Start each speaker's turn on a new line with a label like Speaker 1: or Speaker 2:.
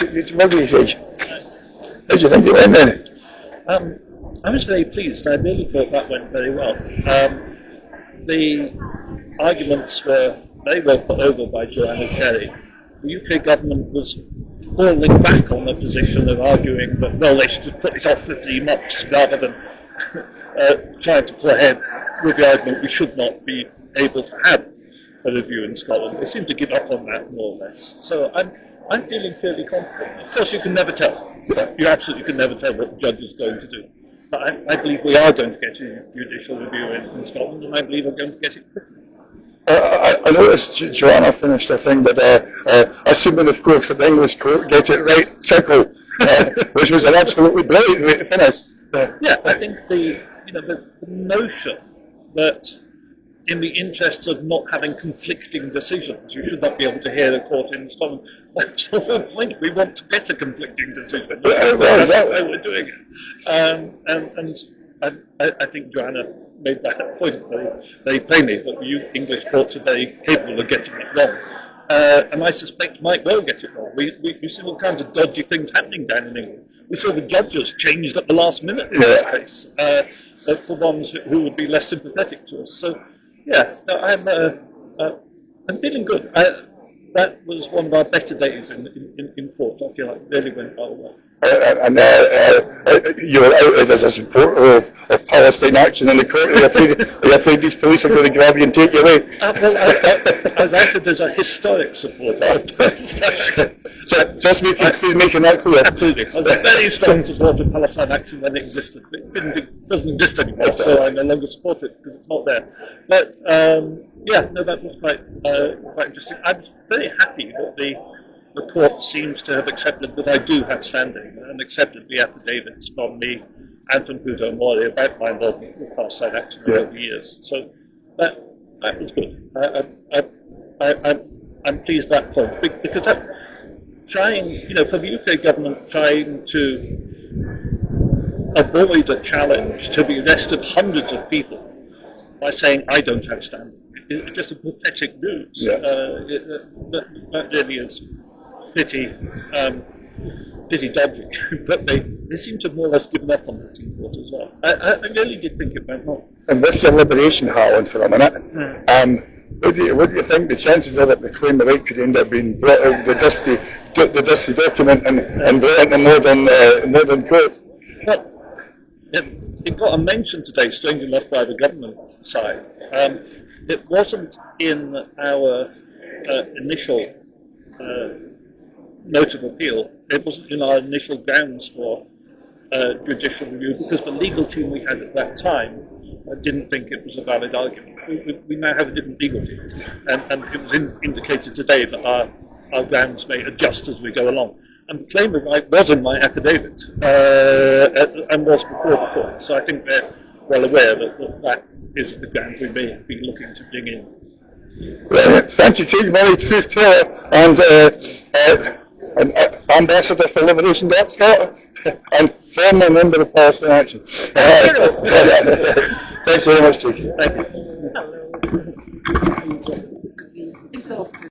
Speaker 1: What do you think? How do you think it went then?
Speaker 2: I was very pleased. I really thought that went very well. The arguments were very well put over by Joanna Cherry. The UK government was falling back on the position of arguing that, well, they should just put it off for 3 months rather than trying to pull ahead with the argument we should not be able to have a review in Scotland. They seem to give up on that more or less. So I'm feeling fairly confident. Of course, you can never tell. You absolutely can never tell what the judge is going to do. But I believe we are going to get a judicial review in Scotland, and I believe we're going to get it quickly.
Speaker 1: I noticed Joanna finished a thing that, assuming of course that the English court get it right, chuckle, which was an absolutely brilliant way to finish.
Speaker 2: Yeah, I think the notion that in the interests of not having conflicting decisions, you should not be able to hear a court in Scotland. That's the whole point. We want to get a conflicting decision. That's why we're doing it. And I think Joanna made that point very plainly, that the English courts are very capable of getting it wrong. And I suspect might well get it wrong. We've seen all kinds of dodgy things happening down in England. We saw the judges changed at the last minute in this case for ones who would be less sympathetic to us. So, yeah, I'm feeling good. That was one of our better days in court. I feel like it really went well.
Speaker 1: You're out as a supporter of Palestine Action in the court. Are you afraid these police are going to grab you and take you away?
Speaker 2: I was acted as a historic supporter of Palestine Action.
Speaker 1: Just making that clear.
Speaker 2: Absolutely. I was a very strong supporter of Palestine Action when it existed. It doesn't exist anymore, so I no longer support it because it's not there. But yeah, no, that was quite interesting. I was very happy that the court seems to have accepted that I do have standing and accepted the affidavits from me and from Kudo Mori about my involvement with Palestine Action over the years. So that was good. I'm pleased at that point because trying, for the UK government trying to avoid a challenge to the arrest of hundreds of people by saying I don't have standing. It's just a pathetic news.
Speaker 1: Yeah.
Speaker 2: That really is pretty dodgy. But they seem to have more or less given up on that in court as well. I really did think it went wrong.
Speaker 1: And with your liberation hat on for a minute, what do you think the chances are that the claim of right could end up being brought out the dusty document and brought into modern court?
Speaker 2: Well, it got a mention today, strangely enough, by the government side. It wasn't in our initial note of appeal. It wasn't in our initial grounds for judicial review because the legal team we had at that time didn't think it was a valid argument. We now have a different legal team, and it was indicated today that our grounds may adjust as we go along. And the claim of right was in my affidavit and was before the court. So I think they're well aware that is the ground we may be looking to bring in.
Speaker 1: Brilliant. Thank you, Chief Murray, Truth Teller, and Ambassador for Liberation Scotland, and former member of Palestine Action. Thanks very much, Chief.
Speaker 2: Thank you.
Speaker 3: Exhausted.